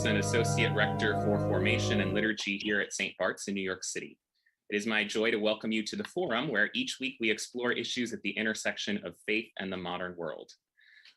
Thompson, Associate Rector for Formation and Liturgy here at St. Bart's in New York City. It is my joy to welcome you to the forum where each week we explore issues at the intersection of faith and the modern world.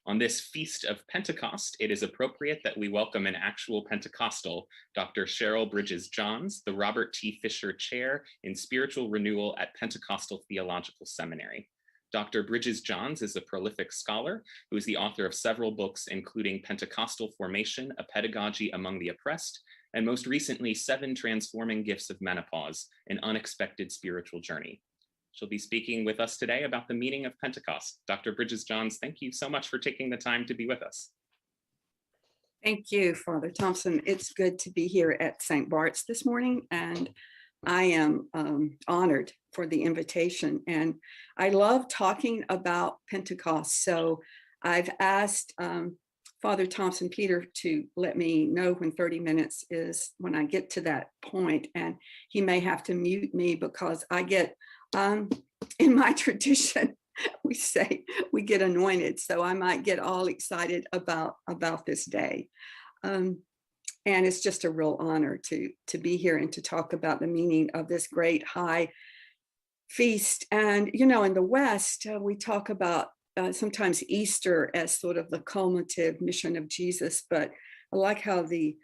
On this Feast of Pentecost, it is appropriate that we welcome an actual Pentecostal, Dr. Cheryl Bridges-Johns, the Robert T. Fisher Chair in Spiritual Renewal at Pentecostal Theological Seminary. Dr. Bridges-Johns is a prolific scholar who is the author of several books, including Pentecostal Formation, A Pedagogy Among the Oppressed, and most recently, 7 Transforming Gifts of Menopause, An Unexpected Spiritual Journey. She'll be speaking with us today about the meaning of Pentecost. Dr. Bridges-Johns, thank you so much for taking the time to be with us. Thank you, Father Thompson. It's good to be here at St. Bart's this morning, and I am honored for the invitation. And I love talking about Pentecost. So I've asked Father Thompson Peter to let me know when 30 minutes is when I get to that point, and he may have to mute me because I get, in my tradition, we say we get anointed. So I might get all excited about this day. And it's just a real honor to be here and to talk about the meaning of this great high feast. And, you know, in the West, we talk about sometimes Easter as sort of the culminative mission of Jesus, but I like how the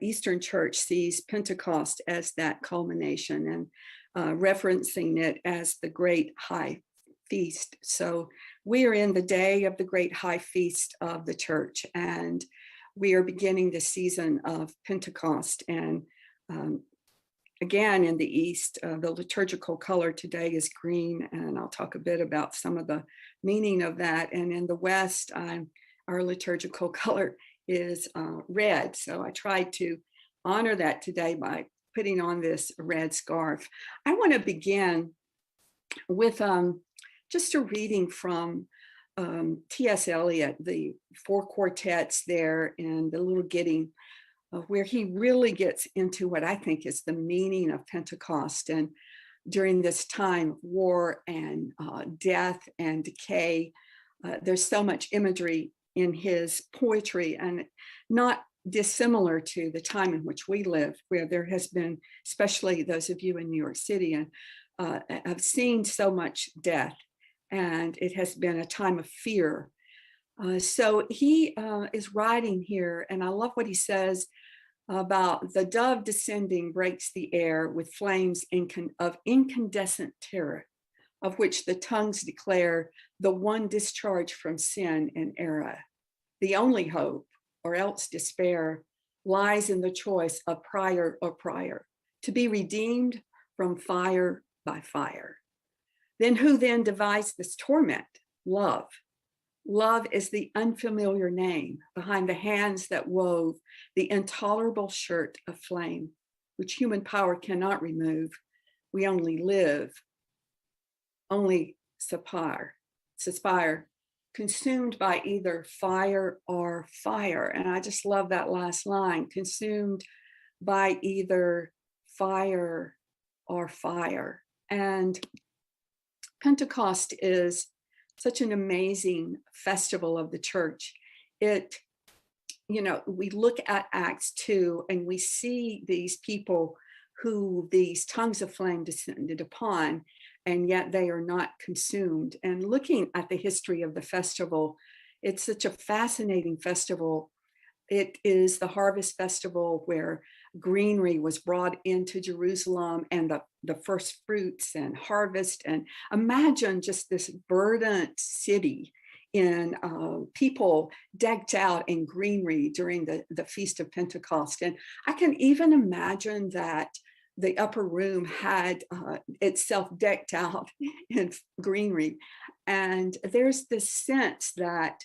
Eastern Church sees Pentecost as that culmination and referencing it as the great high feast. So we are in the day of the great high feast of the church, and we are beginning the season of Pentecost. And again, in the East, the liturgical color today is green, and I'll talk a bit about some of the meaning of that. And in the West, our liturgical color is red. So I tried to honor that today by putting on this red scarf. I want to begin with just a reading from T.S. Eliot, the 4 quartets there in the Little Gidding, where he really gets into what I think is the meaning of Pentecost. And during this time of war and death and decay, there's so much imagery in his poetry, and not dissimilar to the time in which we live, where there has been, especially those of you in New York City, and have seen so much death. And it has been a time of fear. So he is writing here, and I love what he says about the dove descending breaks the air with flames of incandescent terror, of which the tongues declare the one discharge from sin and error. The only hope, or else despair, lies in the choice of prior or prior, to be redeemed from fire by fire. Then who then devised this torment? Love. Love is the unfamiliar name behind the hands that wove the intolerable shirt of flame, which human power cannot remove. We only live, only suspire, consumed by either fire or fire. And I just love that last line, consumed by either fire or fire. And Pentecost is such an amazing festival of the church. It, you know, we look at Acts 2 and we see these people who these tongues of flame descended upon, and yet they are not consumed. And looking at the history of the festival, it's such a fascinating festival. It is the harvest festival where greenery was brought into Jerusalem, and the first fruits and harvest. And imagine just this verdant city in people decked out in greenery during the Feast of Pentecost. And I can even imagine that the upper room had itself decked out in greenery. And there's this sense that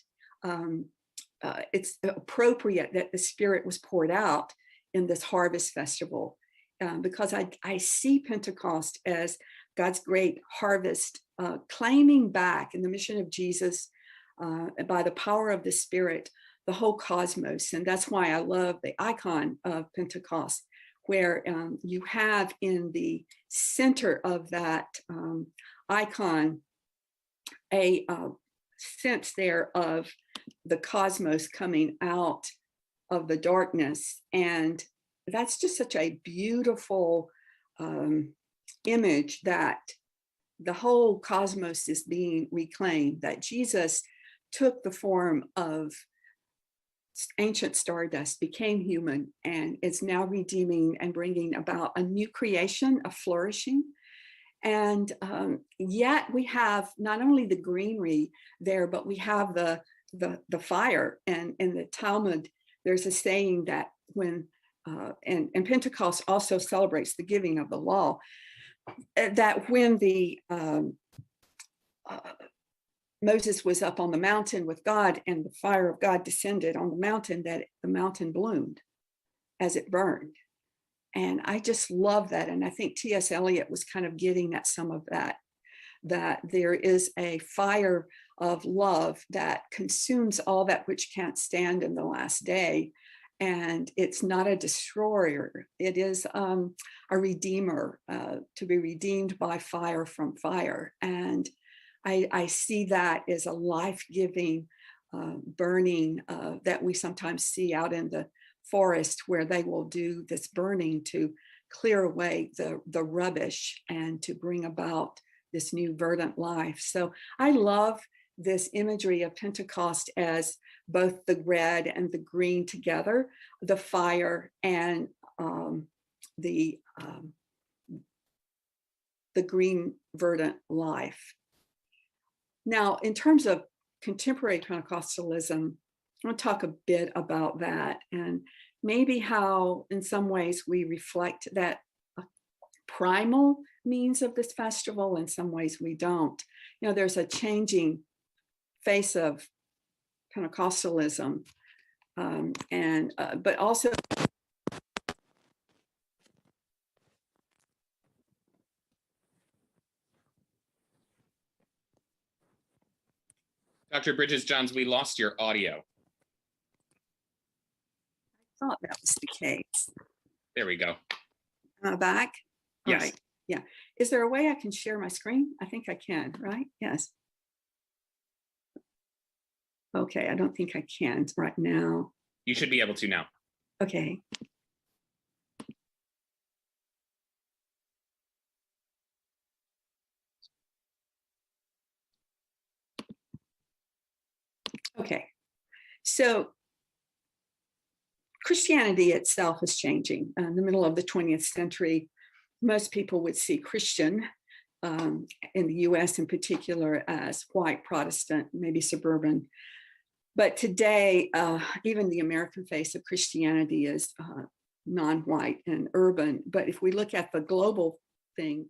it's appropriate that the Spirit was poured out in this harvest festival, because I see Pentecost as God's great harvest, claiming back in the mission of Jesus by the power of the Spirit, the whole cosmos. And that's why I love the icon of Pentecost, where you have in the center of that icon a sense there of the cosmos coming out of the darkness. And that's just such a beautiful image that the whole cosmos is being reclaimed, that Jesus took the form of ancient stardust, became human, and is now redeeming and bringing about a new creation, a flourishing. And yet we have not only the greenery there, but we have the fire. And in the Talmud, there's a saying that when, and Pentecost also celebrates the giving of the law, that when Moses was up on the mountain with God and the fire of God descended on the mountain, that the mountain bloomed as it burned. And I just love that. And I think T.S. Eliot was kind of getting at some of that, that there is a fire of love that consumes all that which can't stand in the last day. And it's not a destroyer. It is a redeemer, to be redeemed by fire from fire. And I see that as a life-giving burning that we sometimes see out in the forest, where they will do this burning to clear away the rubbish and to bring about this new verdant life. So I love this imagery of Pentecost as both the red and the green together, the fire and the green verdant life. Now, in terms of contemporary Pentecostalism, I want to talk a bit about that, and maybe how in some ways we reflect that primal means of this festival. In some ways we don't. You know, there's a changing face of Pentecostalism, but also Dr. Bridges-Johns, we lost your audio. I thought that was the case. There we go. Back? Yes. Right. Yeah. Is there a way I can share my screen? I think I can, right? Yes. Okay, I don't think I can right now. You should be able to now. Okay. Okay, so Christianity itself is changing. In the middle of the 20th century, most people would see Christian in the US in particular as white Protestant, maybe suburban. But today, even the American face of Christianity is non-white and urban. But if we look at the global thing,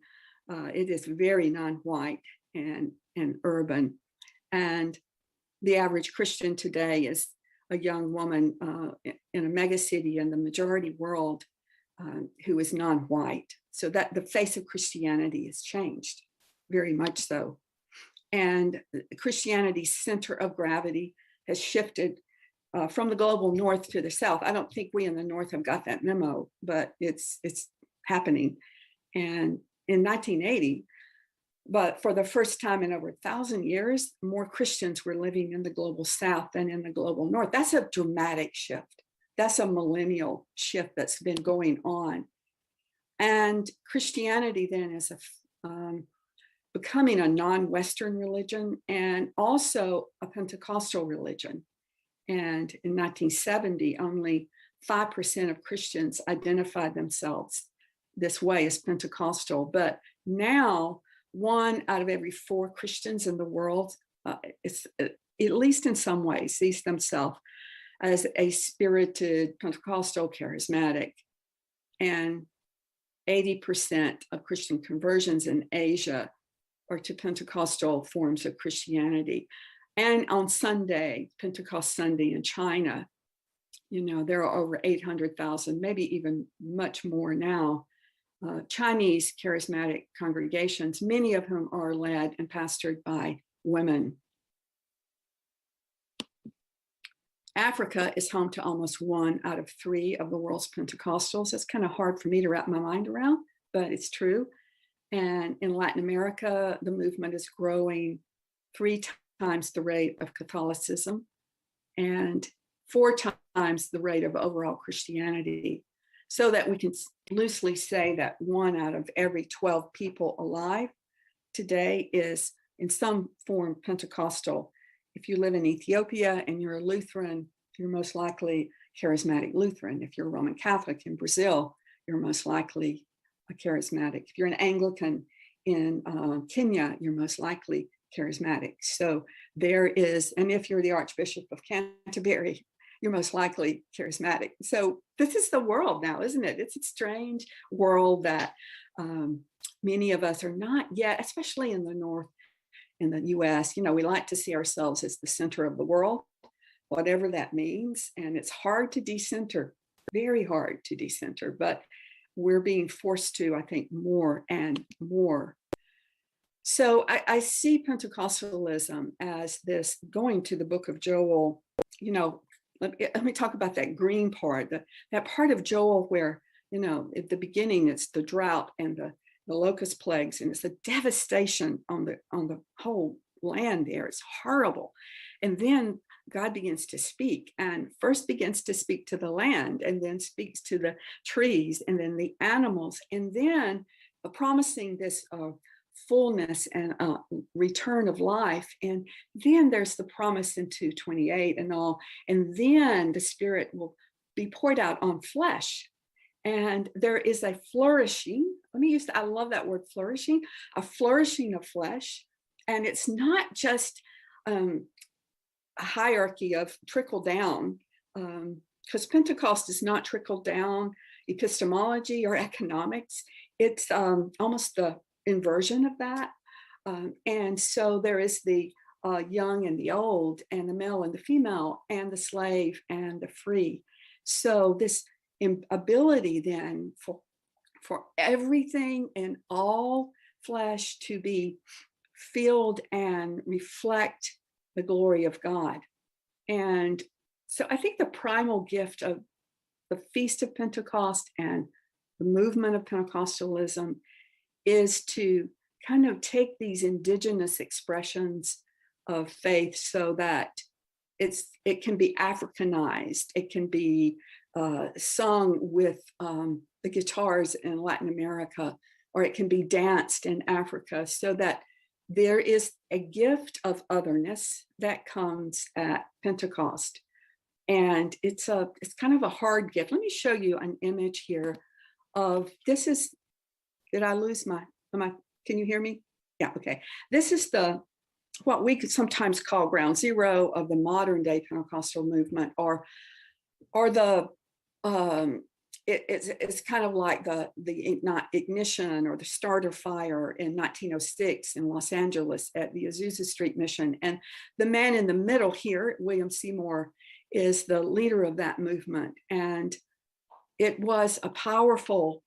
it is very non-white and urban. And the average Christian today is a young woman in a megacity in the majority world who is non-white. So that the face of Christianity has changed, very much so. And Christianity's center of gravity has shifted from the global north to the south. I don't think we in the north have got that memo, but it's happening. And in 1980, but for the first time in over 1,000 years, more Christians were living in the global south than in the global north. That's a dramatic shift. That's a millennial shift that's been going on. And Christianity then is becoming a non-Western religion and also a Pentecostal religion. And in 1970, only 5% of Christians identified themselves this way as Pentecostal. But now, 1 out of every 4 Christians in the world, at least in some ways, sees themselves as a spirited Pentecostal charismatic. And 80% of Christian conversions in Asia are to Pentecostal forms of Christianity. And on Sunday, Pentecost Sunday in China, you know, there are over 800,000, maybe even much more now, Chinese charismatic congregations, many of whom are led and pastored by women. Africa is home to almost 1 out of 3 of the world's Pentecostals. It's kind of hard for me to wrap my mind around, but it's true. And in Latin America, the movement is growing 3 times the rate of Catholicism. And 4 times the rate of overall Christianity, so that we can loosely say that 1 out of every 12 people alive today is in some form Pentecostal. If you live in Ethiopia and you're a Lutheran, you're most likely charismatic Lutheran. If you're a Roman Catholic in Brazil, you're most likely a charismatic. If you're an Anglican in Kenya, you're most likely charismatic. So there is, and if you're the Archbishop of Canterbury, you're most likely charismatic. So this is the world now, isn't it? It's a strange world that many of us are not yet, especially in the North, in the US. You know, we like to see ourselves as the center of the world, whatever that means. And it's hard to decenter, very hard to decenter, but we're being forced to, I think, more and more. So I see Pentecostalism as this, going to the book of Joel, you know, let me talk about that green part, that part of Joel where, you know, at the beginning, it's the drought and the locust plagues, and it's the devastation on the whole land there. It's horrible. And then God begins to speak, and first begins to speak to the land, and then speaks to the trees, and then the animals, and then promising this fullness and return of life. And then there's the promise in 2:28 and all. And then the Spirit will be poured out on flesh. And there is a flourishing. I love that word flourishing, a flourishing of flesh. And it's not just a hierarchy of trickle down, because Pentecost is not trickle down epistemology or economics. It's almost the inversion of that. And so there is the young and the old, and the male and the female, and the slave and the free. So this ability then for everything and all flesh to be filled and reflect the glory of God. And so I think the primal gift of the Feast of Pentecost and the movement of Pentecostalism is to kind of take these indigenous expressions of faith so that it can be Africanized. It can be sung with the guitars in Latin America, or it can be danced in Africa, so that there is a gift of otherness that comes at Pentecost. And it's kind of a hard gift. Let me show you an image here of, did I lose can you hear me? Yeah, okay. This is what we could sometimes call ground zero of the modern day Pentecostal movement, or it's kind of like the ignition or the starter fire in 1906 in Los Angeles at the Azusa Street Mission. And the man in the middle here, William Seymour, is the leader of that movement. And it was a powerful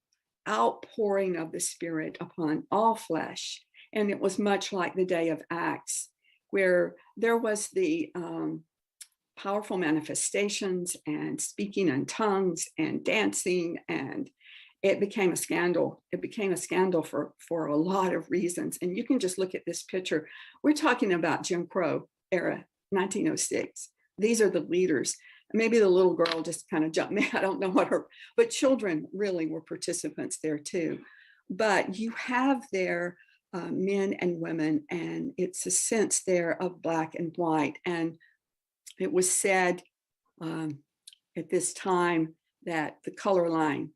outpouring of the Spirit upon all flesh. And it was much like the day of Acts, where there was the powerful manifestations and speaking in tongues and dancing, and it became a scandal. It became a scandal for a lot of reasons. And you can just look at this picture. We're talking about Jim Crow era, 1906. These are the leaders. Maybe the little girl just kind of jumped me. I don't know but children really were participants there too. But you have there men and women, and it's a sense there of black and white. And it was said at this time that the color line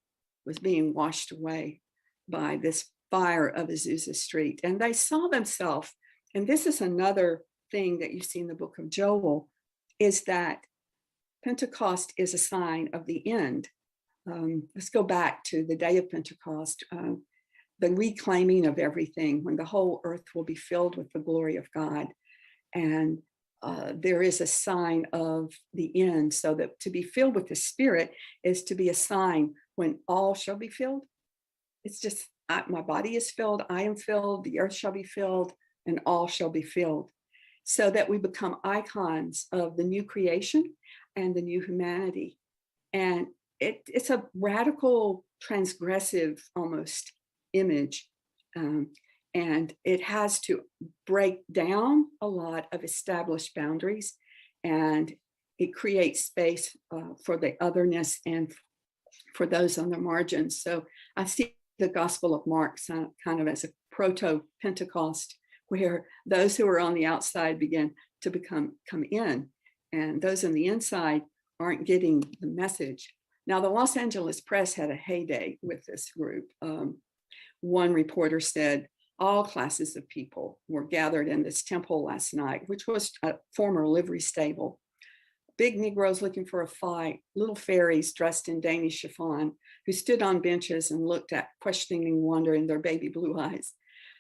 was being washed away by this fire of Azusa Street. And they saw themselves, and this is another thing that you see in the book of Joel, is that Pentecost is a sign of the end. Let's go back to the day of Pentecost, the reclaiming of everything, when the whole earth will be filled with the glory of God. And there is a sign of the end, so that to be filled with the Spirit is to be a sign when all shall be filled. It's just, my body is filled, I am filled, the earth shall be filled, and all shall be filled. So that we become icons of the new creation and the new humanity. And it's a radical, transgressive almost image. And it has to break down a lot of established boundaries. And it creates space for the otherness and for those on the margins. So I see the Gospel of Mark kind of as a proto-Pentecost, where those who are on the outside begin to come in, and those on the inside aren't getting the message. Now, the Los Angeles Press had a heyday with this group. One reporter said, all classes of people were gathered in this temple last night, which was a former livery stable. Big Negroes looking for a fight, little fairies dressed in Danish chiffon who stood on benches and looked at questioning wonder in their baby blue eyes.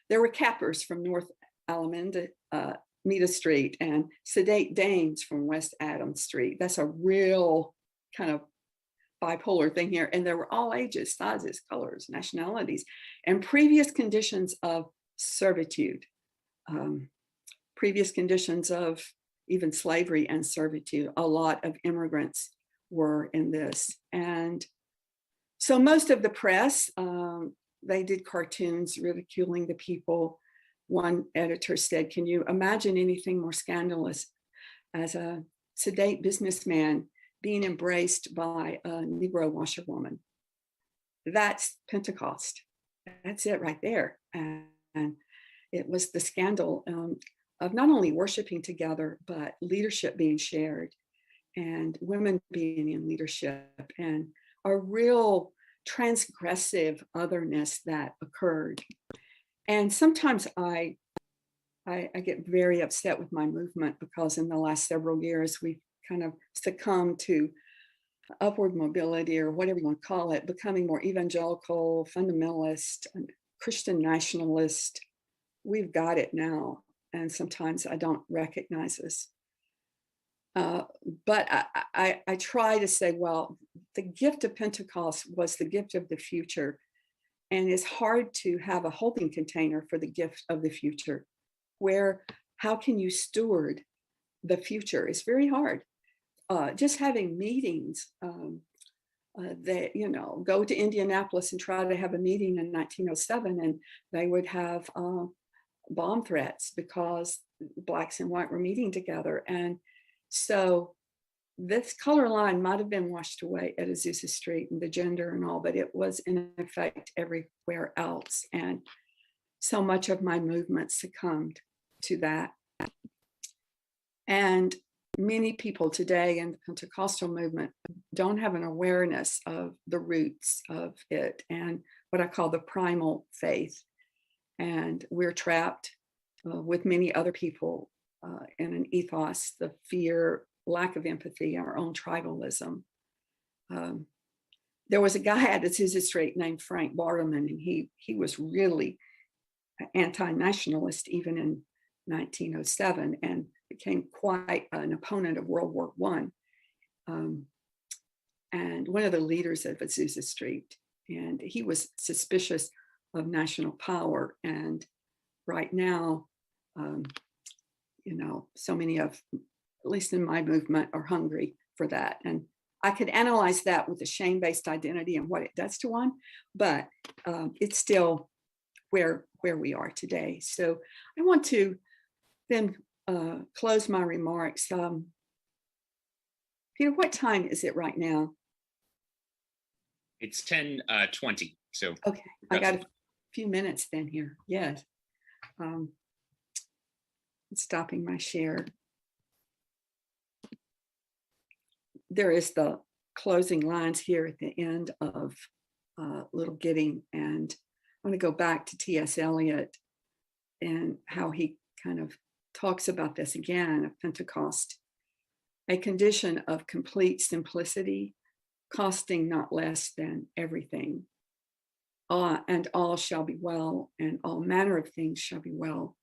There were cappers from North Alameda Street and sedate dames from West Adams Street. That's a real kind of bipolar thing here. And there were all ages, sizes, colors, nationalities, and previous conditions of servitude, previous conditions of even slavery and servitude. A lot of immigrants were in this. And so most of the press, they did cartoons ridiculing the people. One editor said, can you imagine anything more scandalous as a sedate businessman being embraced by a Negro washerwoman? That's Pentecost. That's it right there. And it was the scandal of not only worshiping together, but leadership being shared and women being in leadership and a real transgressive otherness that occurred. And sometimes I get very upset with my movement because in the last several years, we've kind of succumbed to upward mobility, or whatever you want to call it, becoming more evangelical, fundamentalist, Christian nationalist. We've got it now. And sometimes I don't recognize this. But I try to say, well, the gift of Pentecost was the gift of the future. And it's hard to have a holding container for the gift of the future, where how can you steward the future? It's very hard. Just having meetings, they, go to Indianapolis and try to have a meeting in 1907, and they would have bomb threats because Blacks and white were meeting together. And so this color line might have been washed away at Azusa Street and the gender and all, but it was in effect everywhere else. And so much of my movement succumbed to that. And many people today in the Pentecostal movement don't have an awareness of the roots of it and what I call the primal faith. And we're trapped with many other people in an ethos, the fear, lack of empathy, our own tribalism. There was a guy at Azusa Street named Frank Bartleman, and he was really anti-nationalist even in 1907 and became quite an opponent of World War I, and one of the leaders of Azusa Street. And he was suspicious of national power. And right now, so many of, at least in my movement, are hungry for that. And I could analyze that with the shame-based identity and what it does to one, but it's still where we are today. So I want to then close my remarks. Peter, what time is it right now? It's 10:20. So okay, I got a few minutes then here. Yes. Stopping my share. There is the closing lines here at the end of Little Gidding, and I want to go back to T.S. Eliot and how he kind of talks about this again of Pentecost, a condition of complete simplicity, costing not less than everything. And all shall be well, and all manner of things shall be well.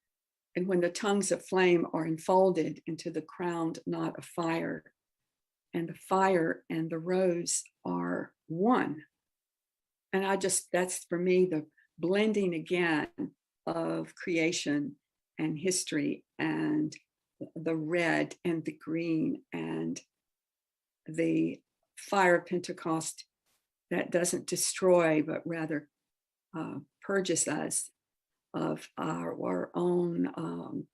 And when the tongues of flame are enfolded into the crowned knot of fire, and the fire and the rose are one. And that's for me the blending again of creation and history and the red and the green and the fire of Pentecost that doesn't destroy, but rather purges us of our own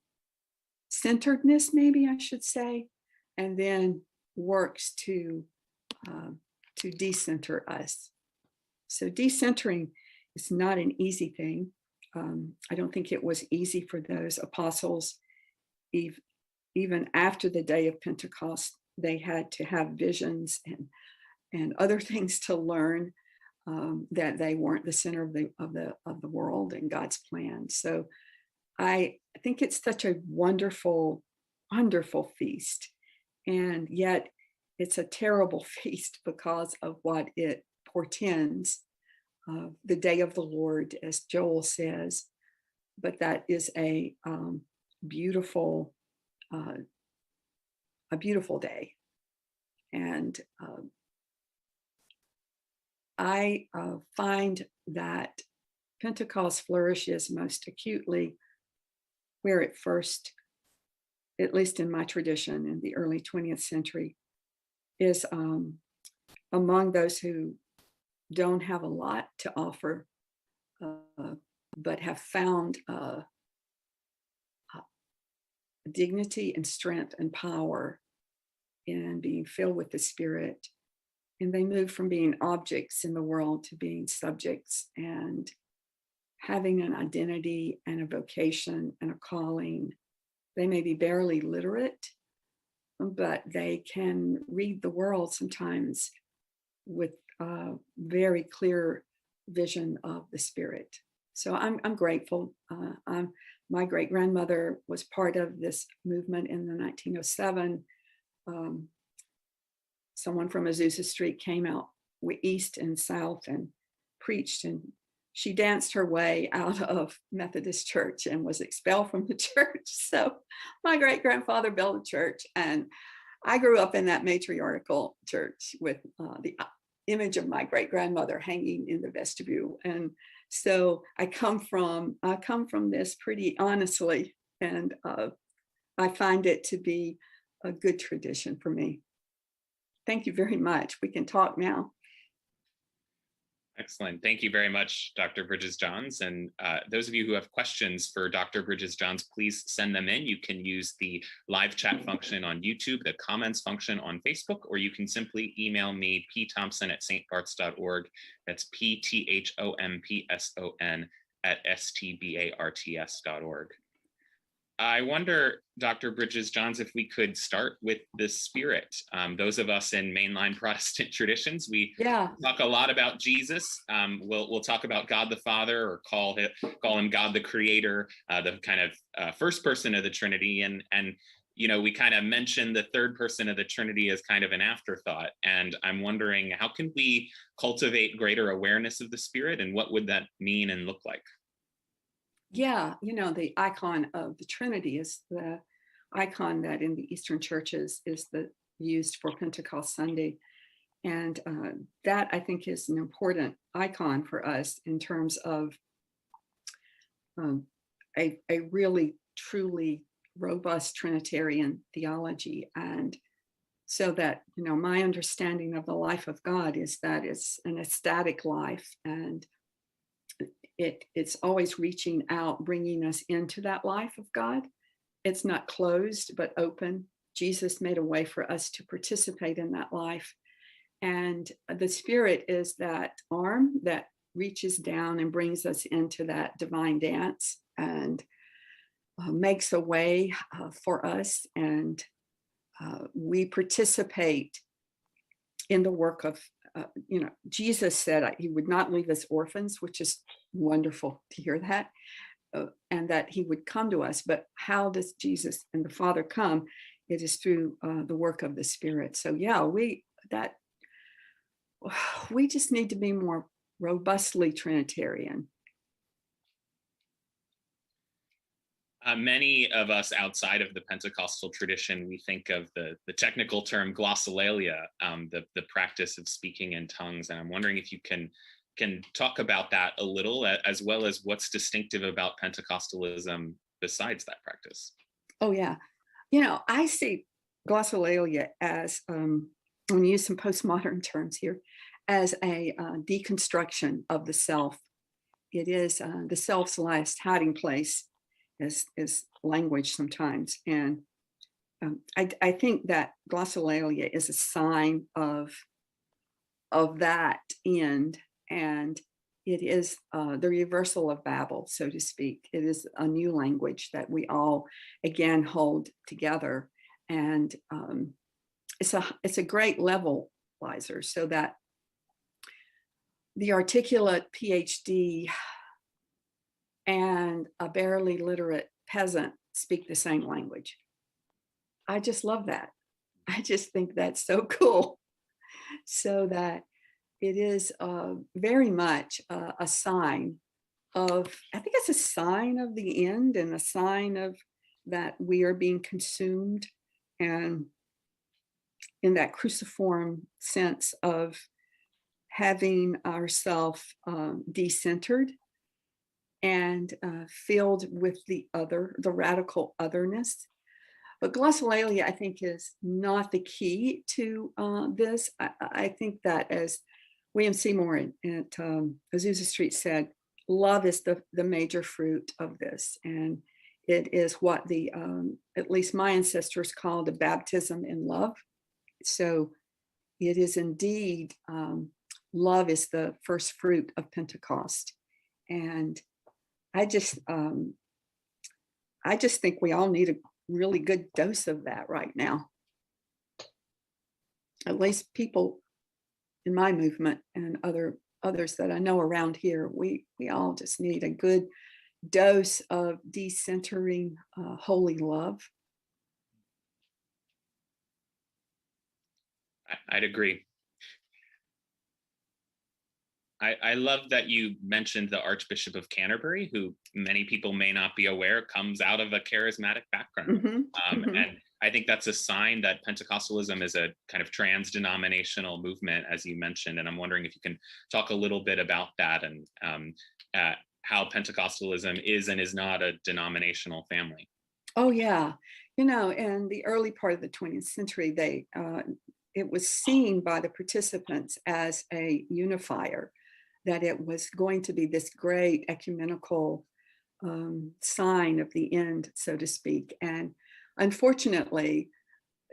centeredness, maybe I should say, and then works to decenter us. So decentering is not an easy thing. I don't think it was easy for those apostles. Even after the day of Pentecost, they had to have visions and other things to learn, that they weren't the center of the world and God's plan. So I think it's such a wonderful, wonderful feast. And yet it's a terrible feast because of what it portends. The day of the Lord, as Joel says, but that is a beautiful day. And I find that Pentecost flourishes most acutely where it first, at least in my tradition in the early 20th century, is among those who don't have a lot to offer, but have found dignity and strength and power in being filled with the Spirit. And they move from being objects in the world to being subjects and having an identity and a vocation and a calling. They may be barely literate, but they can read the world sometimes with a very clear vision of the Spirit. So I'm grateful. My great-grandmother was part of this movement in the 1907. Someone from Azusa Street came out east and south and preached, and she danced her way out of Methodist Church and was expelled from the church. So my great-grandfather built a church, and I grew up in that matriarchal church with the image of my great-grandmother hanging in the vestibule. And so I come from this pretty honestly, and I find it to be a good tradition for me. Thank you very much. We can talk now. Excellent. Thank you very much, Dr. Bridges-Johns. And those of you who have questions for Dr. Bridges-Johns, please send them in. You can use the live chat function on YouTube, the comments function on Facebook, or you can simply email me, pthompson@stbarts.org. That's pthompson@stbarts.org. I wonder, Dr. Bridges-Johns, if we could start with the Spirit. Those of us in mainline Protestant traditions, we talk a lot about Jesus. We'll talk about God the Father, or call him God the Creator, the kind of first person of the Trinity, and we kind of mention the third person of the Trinity as kind of an afterthought. And I'm wondering, how can we cultivate greater awareness of the Spirit, and what would that mean and look like? Yeah, the icon of the Trinity is the icon that in the Eastern churches is used for Pentecost Sunday. And that, I think, is an important icon for us in terms of a really, truly robust Trinitarian theology. And so that, my understanding of the life of God is that it's an ecstatic life, and it's always reaching out, bringing us into that life of God. It's not closed, but open. Jesus made a way for us to participate in that life. And the Spirit is that arm that reaches down and brings us into that divine dance, and makes a way for us. And we participate in the work of, Jesus said he would not leave us orphans, which is wonderful to hear that, and that he would come to us. But how does Jesus and the Father come? It is through the work of the Spirit. So yeah, we just need to be more robustly Trinitarian. Many of us outside of the Pentecostal tradition, we think of the technical term glossolalia, the practice of speaking in tongues. And I'm wondering if you can talk about that a little, as well as what's distinctive about Pentecostalism besides that practice. Oh yeah. I see glossolalia as, I'm going to use some postmodern terms here, as a deconstruction of the self. It is the self's last hiding place, is language sometimes. And I think that glossolalia is a sign of that end, and it is the reversal of Babel, so to speak. It is a new language that we all again hold together, and it's a great levelizer, so that the articulate PhD and a barely literate peasant speak the same language. I just love that. I just think that's so cool. So that it is very much a sign of, I think it's a sign of the end, and a sign of that we are being consumed, and in that cruciform sense of having ourselves decentered and filled with the other, the radical otherness. But glossolalia, I think, is not the key to this. I think that, as William Seymour at Azusa Street said, love is the major fruit of this. And it is what the, at least my ancestors called a baptism in love. So it is indeed, love is the first fruit of Pentecost. And I just think we all need a really good dose of that right now. At least people in my movement and others that I know around here, we all just need a good dose of decentering holy love. I'd agree. I love that you mentioned the Archbishop of Canterbury, who many people may not be aware comes out of a charismatic background. And I think that's a sign that Pentecostalism is a kind of trans-denominational movement, as you mentioned. And I'm wondering if you can talk a little bit about that, and how Pentecostalism is and is not a denominational family. Oh yeah, you know, in the early part of the 20th century, it was seen by the participants as a unifier, that it was going to be this great ecumenical sign of the end, so to speak. And unfortunately,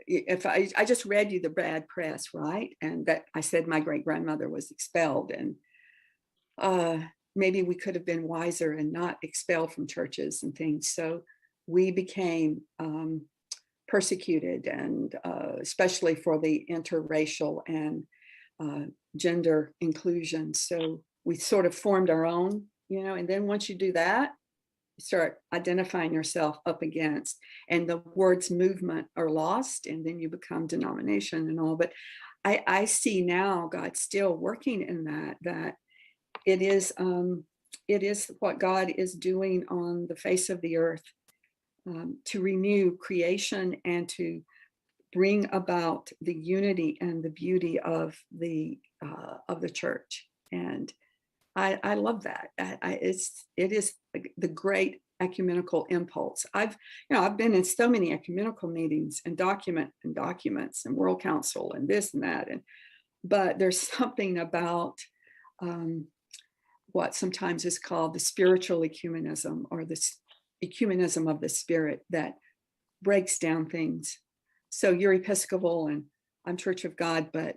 if I just read you the bad press, right? And that I said my great grandmother was expelled, and maybe we could have been wiser and not expelled from churches and things. So we became persecuted, and especially for the interracial and gender inclusion. So we sort of formed our own, you know, and then once you do that, you start identifying yourself up against, and the words movement are lost, and then you become denomination and all. But I see now God still working in that it is what God is doing on the face of the earth, to renew creation and to bring about the unity and the beauty of the church. And I love that. It is the great ecumenical impulse. I've been in so many ecumenical meetings and documents and World Council and this and that, but there's something about what sometimes is called the spiritual ecumenism, or this ecumenism of the spirit, that breaks down things. So you're Episcopal and I'm Church of God, but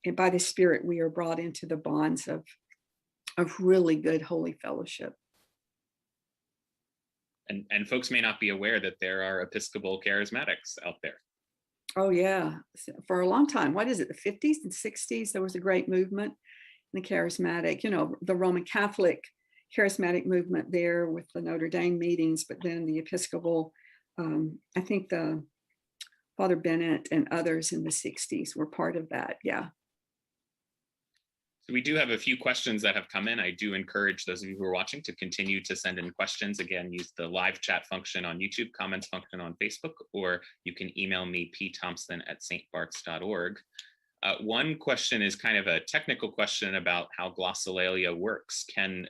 and by the Spirit we are brought into the bonds of really good holy fellowship. And folks may not be aware that there are Episcopal charismatics out there. Oh yeah, for a long time. What is it, the 50s and 60s? There was a great movement in the charismatic, you know, the Roman Catholic charismatic movement there with the Notre Dame meetings, but then the Episcopal, I think the Father Bennett and others in the 60s were part of that. Yeah. So we do have a few questions that have come in. I do encourage those of you who are watching to continue to send in questions. Again, use the live chat function on YouTube, comments function on Facebook, or you can email me, pthompson@stbarts.org. One question is kind of a technical question about how glossolalia works. Can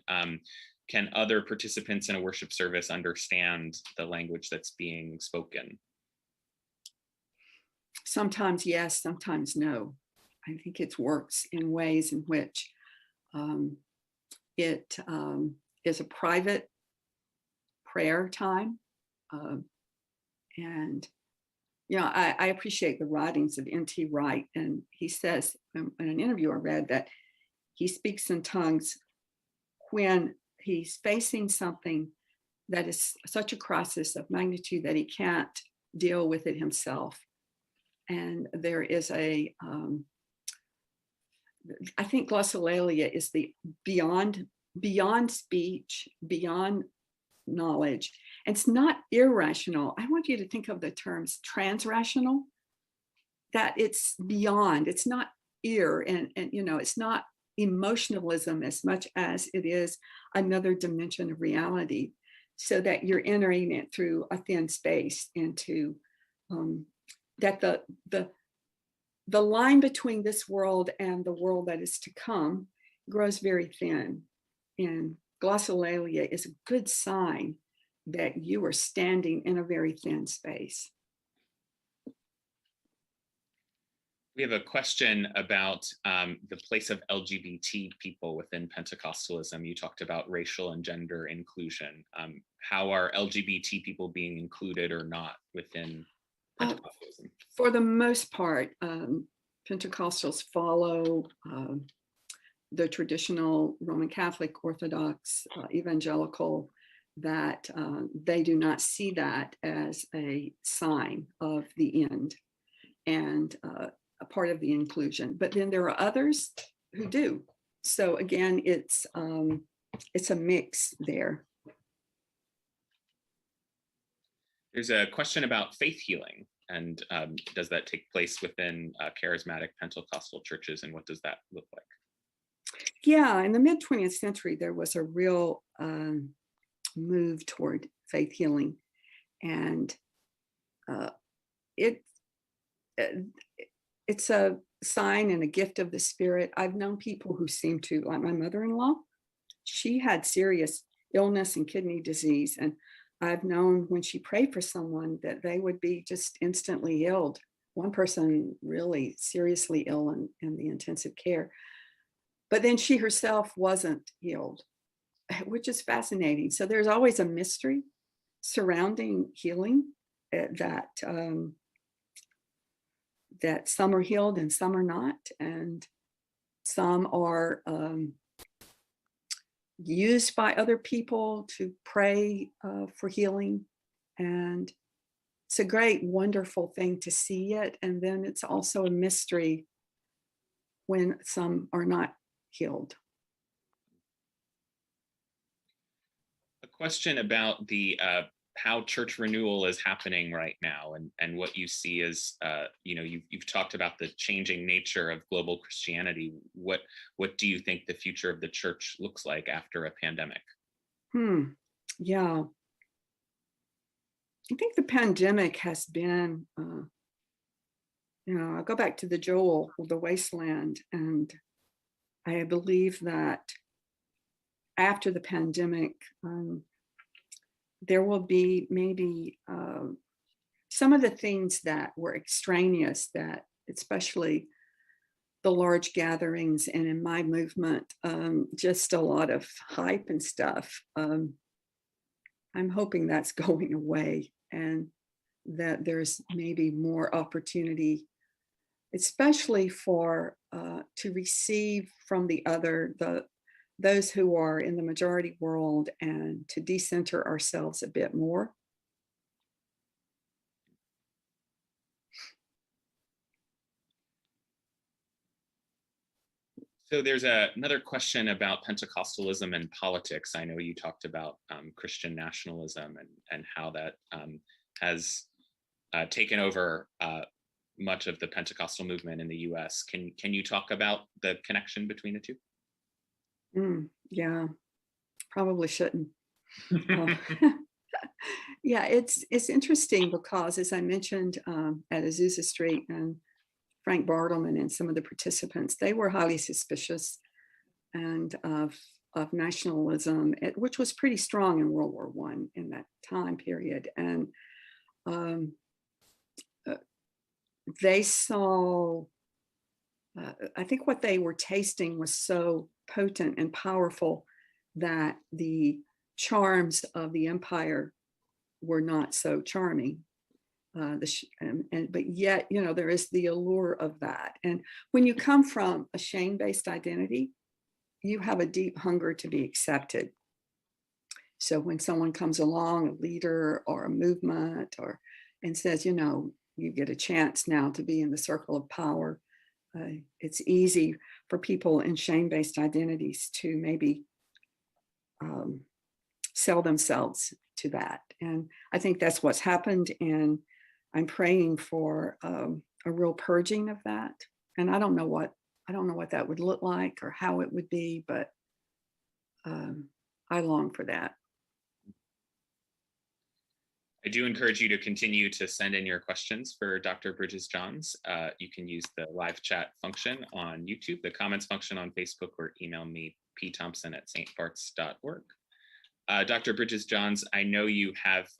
other participants in a worship service understand the language that's being spoken? Sometimes yes, sometimes no. I think it works in ways in which it is a private prayer time, and I appreciate the writings of N.T. Wright, and he says in an interview I read that he speaks in tongues when he's facing something that is such a crisis of magnitude that he can't deal with it himself. And there is I think glossolalia is the beyond speech, beyond knowledge. And it's not irrational. I want you to think of the terms transrational, that it's beyond, it's not and it's not emotionalism as much as it is another dimension of reality, so that you're entering it through a thin space into that the line between this world and the world that is to come grows very thin. And glossolalia is a good sign that you are standing in a very thin space. We have a question about the place of LGBT people within Pentecostalism. You talked about racial and gender inclusion. How are LGBT people being included or not within Pentecostalism? For the most part, Pentecostals follow the traditional Roman Catholic, Orthodox, evangelical, that they do not see that as a sign of the end and a part of the inclusion. But then there are others who do. So again, it's a mix there. There's a question about faith healing, and does that take place within charismatic Pentecostal churches, and what does that look like? Yeah, in the mid-20th century, there was a real move toward faith healing, and it's a sign and a gift of the Spirit. I've known people who seem to, like my mother-in-law, she had serious illness and kidney disease, and I've known when she prayed for someone that they would be just instantly healed. One person really seriously ill in the intensive care, but then she herself wasn't healed, which is fascinating. So there's always a mystery surrounding healing, that some are healed and some are not, and some are used by other people to pray for healing. And it's a great, wonderful thing to see it. And then it's also a mystery when some are not healed. A question about the how church renewal is happening right now, and what you see as you've talked about the changing nature of global Christianity. What do you think the future of the church looks like after a pandemic? Yeah, I think the pandemic has been I go back to the Joel, the wasteland, and I believe that after the pandemic, there will be maybe some of the things that were extraneous, that especially the large gatherings, and in my movement, just a lot of hype and stuff. I'm hoping that's going away, and that there's maybe more opportunity, especially for to receive from the other, those who are in the majority world, and to decenter ourselves a bit more. So there's another question about Pentecostalism and politics. I know you talked about Christian nationalism and how that has taken over much of the Pentecostal movement in the US. Can you talk about the connection between the two? Yeah, probably shouldn't. Yeah, it's interesting because, as I mentioned, at Azusa Street, and Frank Bartleman and some of the participants, they were highly suspicious and of nationalism, which was pretty strong in World War I in that time period. And they saw, I think what they were tasting was so potent and powerful that the charms of the empire were not so charming. But yet, there is the allure of that. And when you come from a shame-based identity, you have a deep hunger to be accepted. So when someone comes along, a leader or a movement, and says, you get a chance now to be in the circle of power, it's easy for people in shame-based identities to maybe sell themselves to that. And I think that's what's happened. And I'm praying for a real purging of that. And I don't know what that would look like or how it would be, but I long for that. I do encourage you to continue to send in your questions for Dr. Bridges-Johns. You can use the live chat function on YouTube, the comments function on Facebook, or email me, pthompson@stbarts.org. Dr. Bridges-Johns, I know you have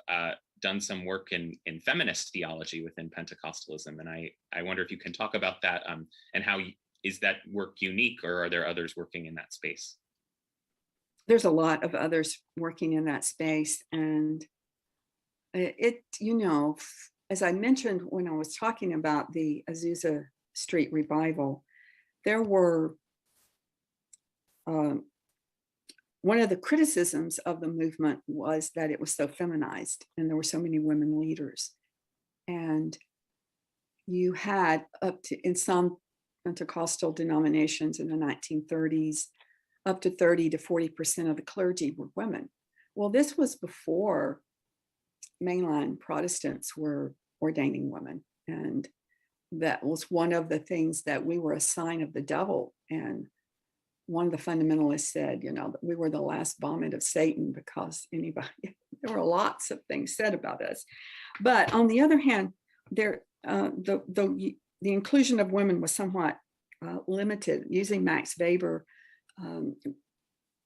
done some work in feminist theology within Pentecostalism, and I wonder if you can talk about that and how is that work unique, or are there others working in that space? There's a lot of others working in that space, and as I mentioned when I was talking about the Azusa Street revival, there were one of the criticisms of the movement was that it was so feminized and there were so many women leaders. And you had in some Pentecostal denominations in the 1930s, up to 30 to 40% of the clergy were women. Well, this was before mainline Protestants were ordaining women. And that was one of the things that we were a sign of the devil. And one of the fundamentalists said, that we were the last vomit of Satan because there were lots of things said about us. But on the other hand, the inclusion of women was somewhat limited. Using Max Weber,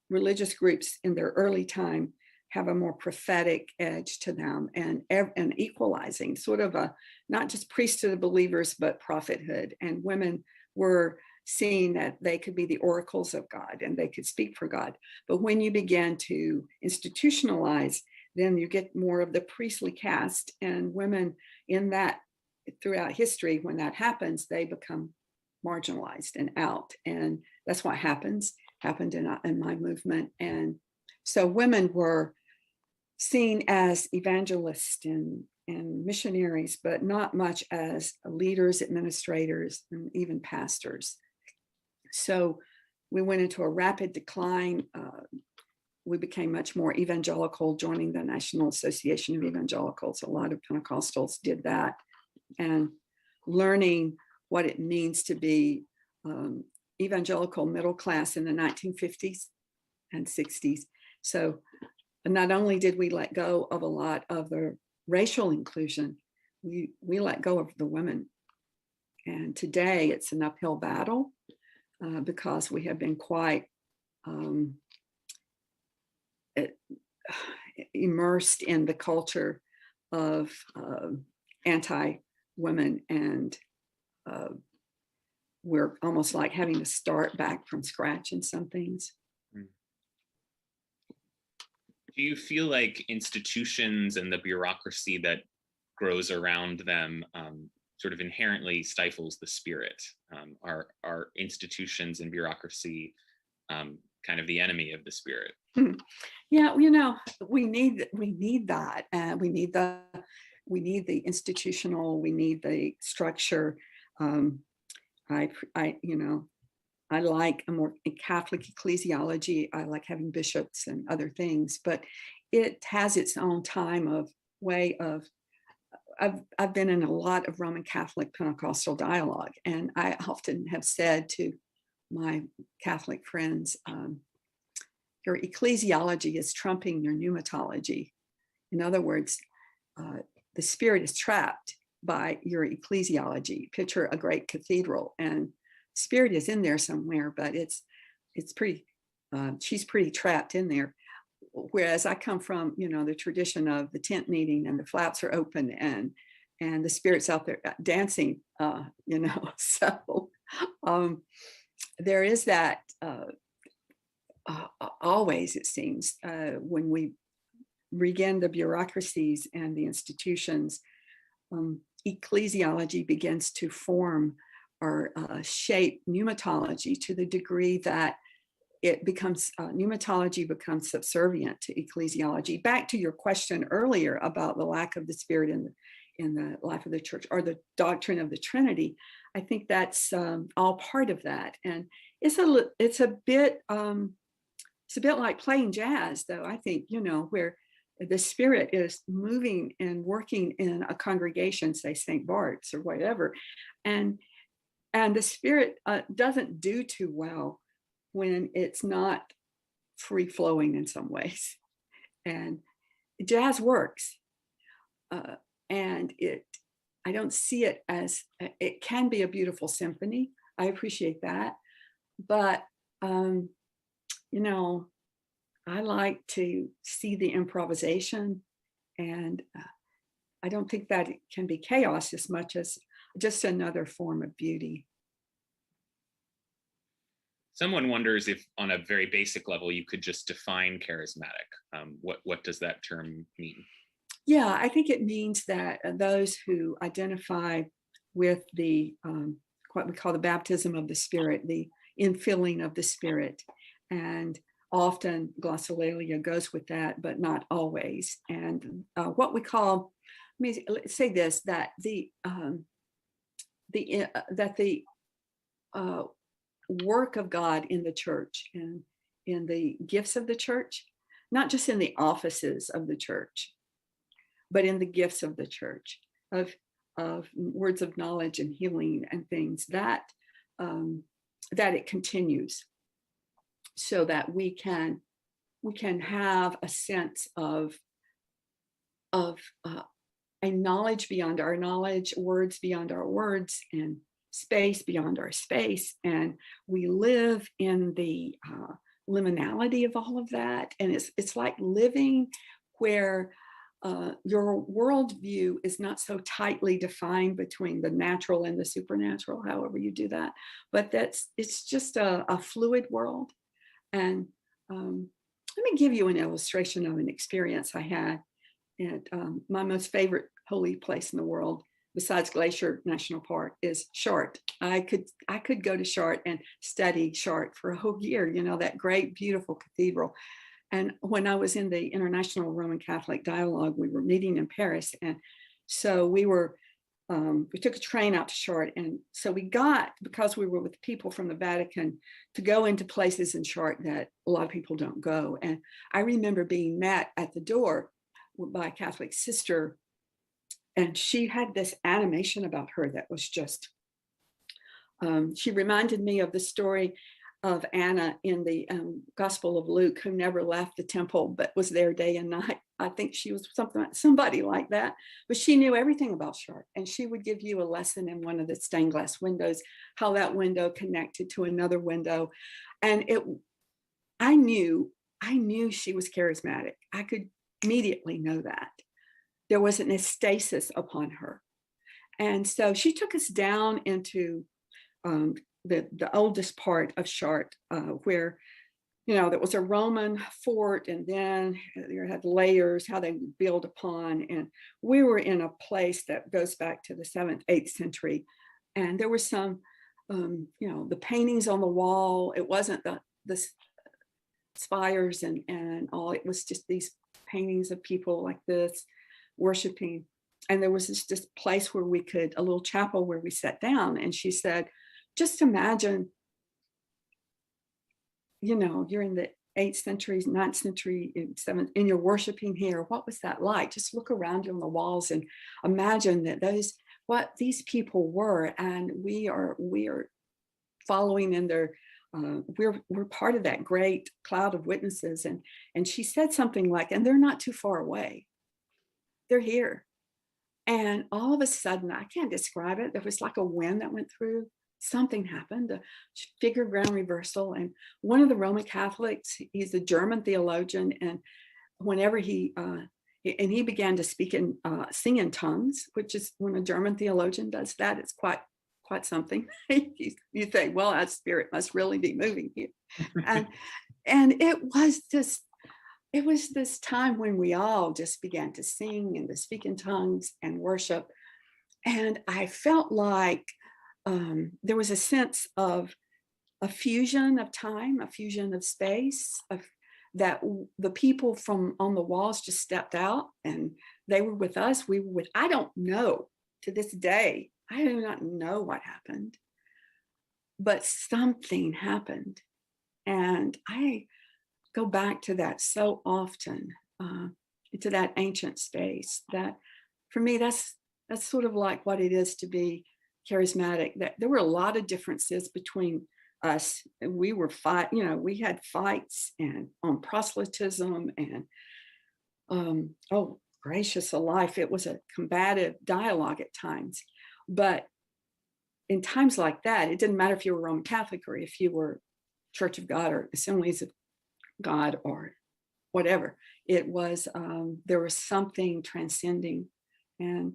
religious groups in their early time have a more prophetic edge to them and equalizing, sort of a not just priesthood of believers, but prophethood. And women were seeing that they could be the oracles of God and they could speak for God. But when you begin to institutionalize, then you get more of the priestly caste, and women in that throughout history, when that happens, they become marginalized and out. And that's what happened in my movement. And so women were seen as evangelists and missionaries, but not much as leaders, administrators, and even pastors. So we went into a rapid decline. We became much more evangelical, joining the National Association of Evangelicals. A lot of Pentecostals did that, and learning what it means to be evangelical middle class in the 1950s and 60s. So not only did we let go of a lot of the racial inclusion, we let go of the women. And today it's an uphill battle because we have been quite immersed in the culture of anti-women, and we're almost like having to start back from scratch in some things. Do you feel like institutions and the bureaucracy that grows around them sort of inherently stifles the spirit? Are institutions and bureaucracy kind of the enemy of the spirit? Yeah, we need that. We need the institutional. We need the structure. I like a more Catholic ecclesiology. I like having bishops and other things, but it has its own way of. I've been in a lot of Roman Catholic Pentecostal dialogue, and I often have said to my Catholic friends, your ecclesiology is trumping your pneumatology. In other words, the spirit is trapped by your ecclesiology. Picture a great cathedral, and spirit is in there somewhere, but it's pretty, she's pretty trapped in there. Whereas I come from, the tradition of the tent meeting, and the flaps are open, and the spirit's out there dancing, so there is that always, it seems, when we regain the bureaucracies and the institutions, ecclesiology begins to form or shape pneumatology to the degree that it becomes, pneumatology becomes subservient to ecclesiology. Back to your question earlier about the lack of the Spirit in the life of the church, or the doctrine of the Trinity, I think that's all part of that. And it's a bit like playing jazz, though, I think, where the Spirit is moving and working in a congregation, say St. Bart's or whatever, and the Spirit doesn't do too well when it's not free flowing in some ways. And jazz works, and I don't see it as, it can be a beautiful symphony. I appreciate that, but I like to see the improvisation, and I don't think that it can be chaos as much as just another form of beauty. Someone wonders if, on a very basic level, you could just define charismatic. What does that term mean? Yeah, I think it means that those who identify with the what we call the baptism of the Spirit, the infilling of the Spirit, and often glossolalia goes with that, but not always. And what we call, let's say this, that the work of God in the church and in the gifts of the church, not just in the offices of the church, but in the gifts of the church, of words of knowledge and healing and things, that it continues, so that we can have a sense of a knowledge beyond our knowledge, words beyond our words, and space beyond our space. And we live in the liminality of all of that. And it's like living where your worldview is not so tightly defined between the natural and the supernatural, however you do that, but it's just a fluid world. And let me give you an illustration of an experience I had at my most favorite holy place in the world, besides Glacier National Park, is Chartres. I could go to Chartres and study Chartres for a whole year, that great, beautiful cathedral. And when I was in the International Roman Catholic Dialogue, we were meeting in Paris. And so we took a train out to Chartres. And so we got, because we were with people from the Vatican, to go into places in Chartres that a lot of people don't go. And I remember being met at the door by a Catholic sister, and she had this animation about her that was just, she reminded me of the story of Anna in the Gospel of Luke, who never left the temple, but was there day and night. I think she was somebody like that, but she knew everything about Chartres, and she would give you a lesson in one of the stained glass windows, how that window connected to another window. And I knew she was charismatic. I could immediately know that. There was an estasis upon her. And so she took us down into the oldest part of Chartres, where, there was a Roman fort, and then you had layers, how they would build upon. And we were in a place that goes back to the 7th, 8th century. And there were some, the paintings on the wall. It wasn't the spires and all, it was just these paintings of people like this worshiping. And there was this place where a little chapel where we sat down, and she said, just imagine, you're in the 8th century, 9th century, 7th, and you're worshiping here. What was that like? Just look around on the walls and imagine that what these people were, and we are following in their, we're part of that great cloud of witnesses. And she said something like, and they're not too far away. They're here. And all of a sudden, I can't describe it. There was like a wind that went through. Something happened, a figure ground reversal. And one of the Roman Catholics, he's a German theologian, and whenever he began to sing in tongues, which is, when a German theologian does that, it's quite something. You think, well, that Spirit must really be moving here. And it was this time when we all just began to sing and to speak in tongues and worship. And I felt like there was a sense of a fusion of time, a fusion of space, that the people from on the walls just stepped out and they were with us. We were with, I don't know to this day, I do not know what happened, but something happened. And I go back to that so often, to that ancient space. That for me, that's sort of like what it is to be charismatic. That there were a lot of differences between us. We were we had fights and on proselytism and oh gracious alive, it was a combative dialogue at times. But in times like that, it didn't matter if you were Roman Catholic or if you were Church of God or Assemblies of God or whatever. It was there was something transcending, and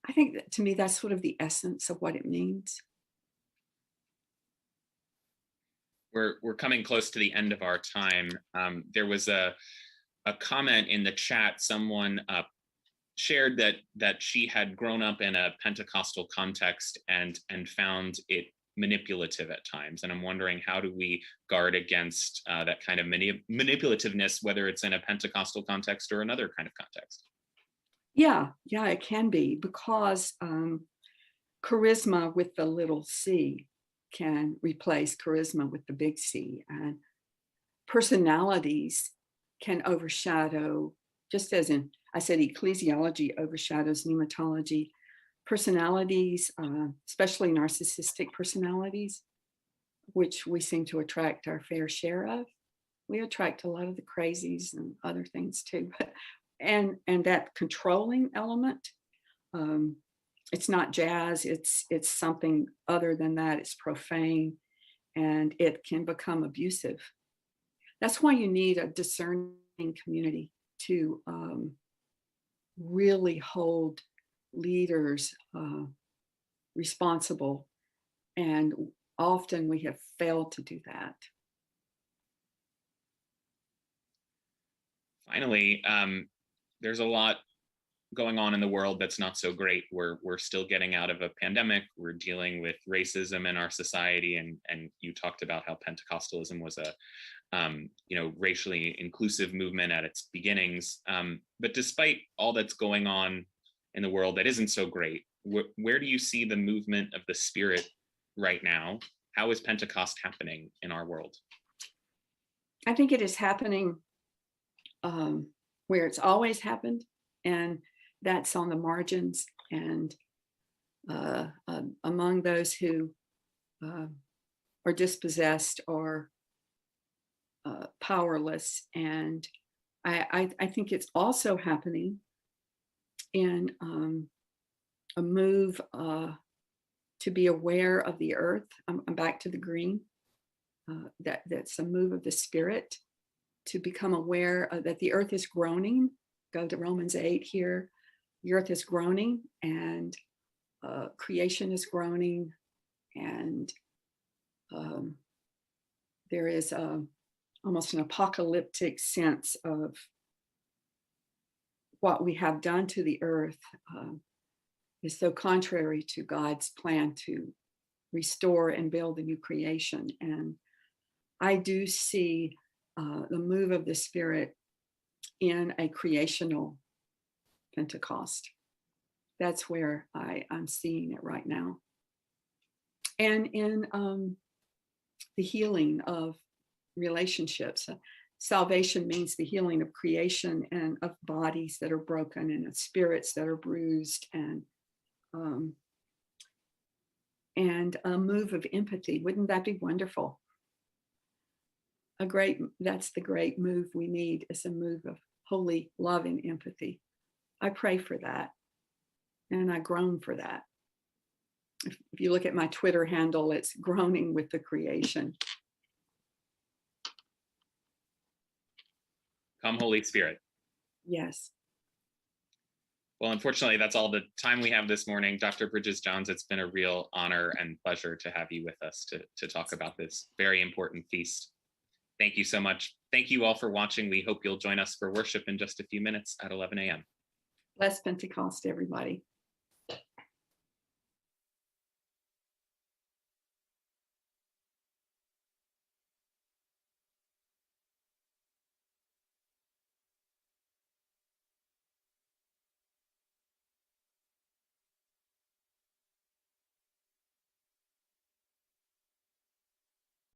I think that to me that's sort of the essence of what it means. We're coming close to the end of our time. There was a comment in the chat. Someone shared that she had grown up in a Pentecostal context and found it manipulative at times. And I'm wondering, how do we guard against that kind of manipulativeness, whether it's in a Pentecostal context or another kind of context? Yeah, it can be, because charisma with the little c can replace charisma with the big C, and personalities can overshadow, just as in, I said, ecclesiology overshadows pneumatology. Personalities, especially narcissistic personalities, which we seem to attract our fair share of. We attract a lot of the crazies and other things too, but and that controlling element, it's not jazz, it's something other than that. It's profane and it can become abusive. That's why you need a discerning community to really hold leaders responsible, and often we have failed to do that. Finally, there's a lot going on in the world that's not so great. We're still getting out of a pandemic. We're dealing with racism in our society, and you talked about how Pentecostalism was a racially inclusive movement at its beginnings. But despite all that's going on in the world that isn't so great, where do you see the movement of the Spirit right now? How is Pentecost happening in our world? I think it is happening where it's always happened, and that's on the margins and among those who are dispossessed or powerless. And I think it's also happening in a move to be aware of the earth. I'm back to the green. That's a move of the Spirit to become aware that the earth is groaning. Go to Romans 8 here. The earth is groaning, and creation is groaning, and there is almost an apocalyptic sense of what we have done to the earth is so contrary to God's plan to restore and build a new creation. And I do see the move of the Spirit in a creational Pentecost. That's where I'm seeing it right now. And in the healing of relationships. Salvation means the healing of creation and of bodies that are broken and of spirits that are bruised, and a move of empathy. Wouldn't that be wonderful? That's the great move we need, is a move of holy love and empathy. I pray for that, and I groan for that. If you look at my Twitter handle, it's groaning with the creation. Come, Holy Spirit. Yes. Well, unfortunately, that's all the time we have this morning. Dr. Bridges-Johns, it's been a real honor and pleasure to have you with us to talk about this very important feast. Thank you so much. Thank you all for watching. We hope you'll join us for worship in just a few minutes at 11 a.m. Blessed Pentecost, everybody.